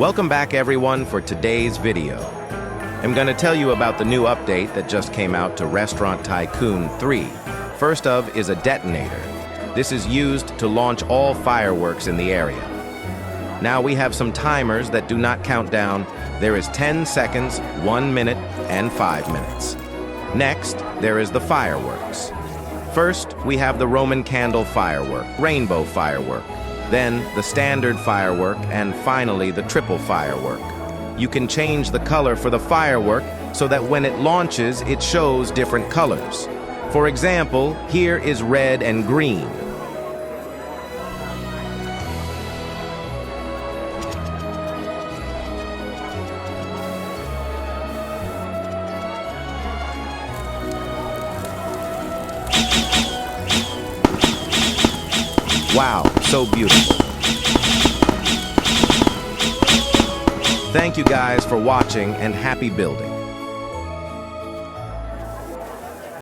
Welcome back everyone for today's video. I'm going to tell you about the new update that just came out to Restaurant Tycoon 3. First of is a detonator. This is used to launch all fireworks in the area. Now we have some timers that do not count down. There is 10 seconds, 1 minute, and 5 minutes. Next, there is the fireworks. First, we have the Roman candle firework, rainbow firework, then the standard firework, and finally the triple firework. You can change the color for the firework so that when it launches, it shows different colors. For example, here is red and green. Wow, so beautiful. Thank you guys for watching and happy building.